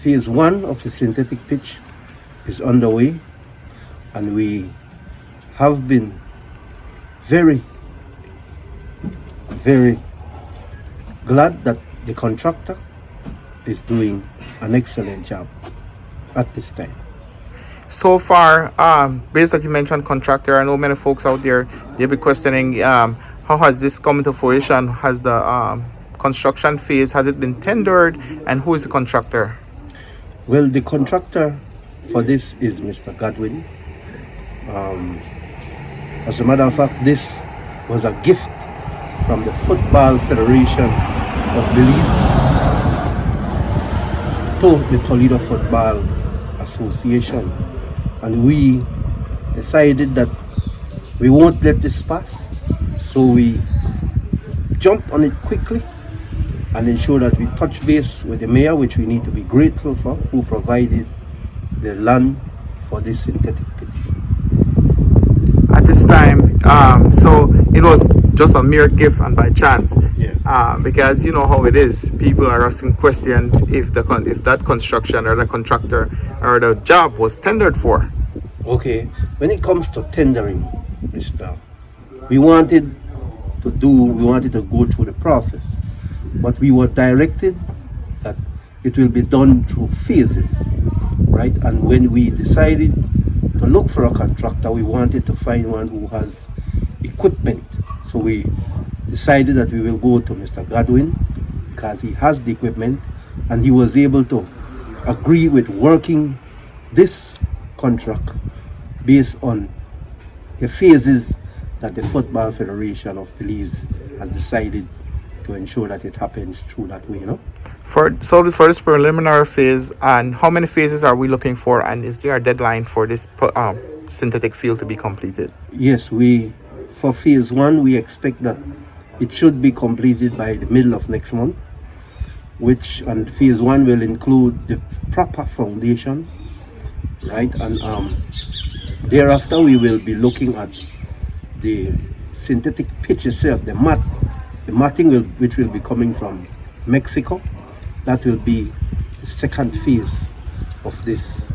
Phase 1 of the synthetic pitch is underway, and we have been very, very glad that the contractor is doing an excellent job at this time. So far, based that you mentioned contractor, I know many folks out there, they'll be questioning how has this come into fruition? Has the construction phase, has it been tendered, and who is the contractor? Well, the contractor for this is Mr. Godwin. As a matter of fact, this was a gift from the Football Federation of Belize to the Toledo Football Association, and we decided that we won't let this pass, so we jumped on it quickly and ensure that we touch base with the mayor, which we need to be grateful for, who provided the land for this synthetic pitch. At this time, so it was just a mere gift and by chance. Yeah. Because you know how it is. People are asking questions if that construction or the contractor or the job was tendered for. Okay, when it comes to tendering, Mr. We wanted to go through the process, but we were directed that it will be done through phases, right? And when we decided to look for a contractor, we wanted to find one who has equipment. So we decided that we will go to Mr. Godwin because he has the equipment, and he was able to agree with working this contract based on the phases that the Football Federation of Belize has decided to ensure that it happens through that way, For this preliminary phase, and how many phases are we looking for, and is there a deadline for this synthetic field to be completed? Yes, for phase 1, we expect that it should be completed by the middle of next month, and phase 1 will include the proper foundation, right? And thereafter we will be looking at the synthetic pitch itself, the matting which will be coming from Mexico. That will be the second phase of this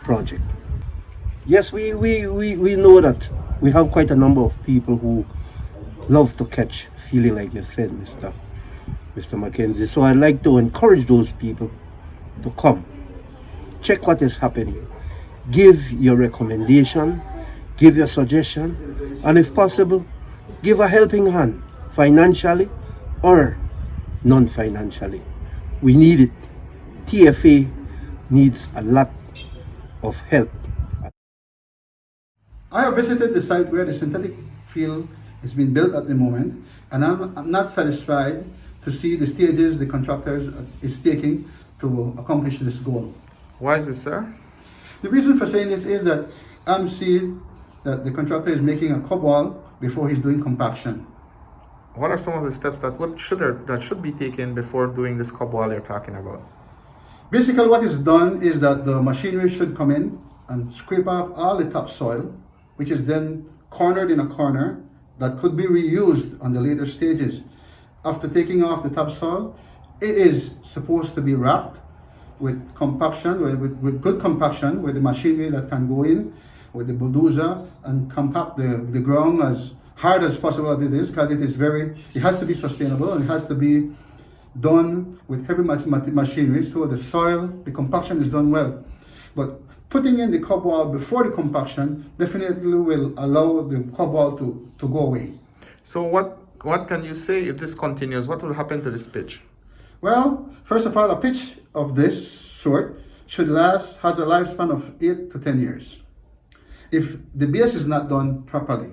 project. Yes, we know that we have quite a number of people who love to catch feeling, like you said, Mr. Mackenzie. So I'd like to encourage those people to come, check what is happening, give your recommendation, give your suggestion, and if possible, give a helping hand, financially or non-financially. We need it. TFA needs a lot of help. I have visited the site where the synthetic field is being built at the moment, and I'm not satisfied to see the stages the contractors is taking to accomplish this goal. Why is this, sir? The reason for saying this is that I'm seeing that the contractor is making a cob wall before he's doing compaction. What are some of the steps that should be taken before doing this cob wall you're talking about? Basically, what is done is that the machinery should come in and scrape off all the topsoil, which is then cornered in a corner that could be reused on the later stages. After taking off the topsoil, it is supposed to be wrapped with compaction, with good compaction, with the machinery that can go in with the bulldozer and compact the ground as hard as possible as it is, because it has to be sustainable, and it has to be done with heavy machinery, so the compaction is done well. But putting in the cob wall before the compaction definitely will allow the cob wall to go away. So what can you say if this continues? What will happen to this pitch? Well, first of all, a pitch of this sort has a lifespan of 8 to 10 years. If the base is not done properly,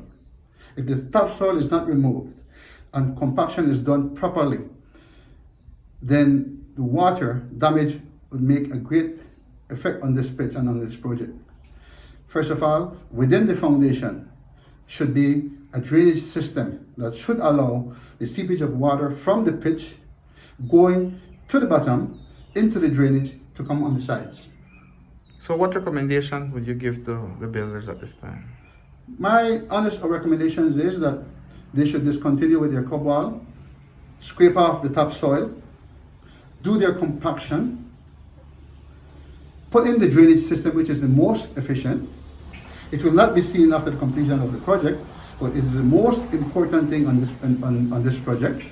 if the topsoil is not removed and compaction is done properly, then the water damage would make a great effect on this pitch and on this project. First of all, within the foundation should be a drainage system that should allow the seepage of water from the pitch going to the bottom into the drainage to come on the sides. So what recommendation would you give to the builders at this time? My honest recommendations is that they should discontinue with their cob wall, scrape off the topsoil, do their compaction, put in the drainage system, which is the most efficient. It will not be seen after the completion of the project, but it is the most important thing on this project.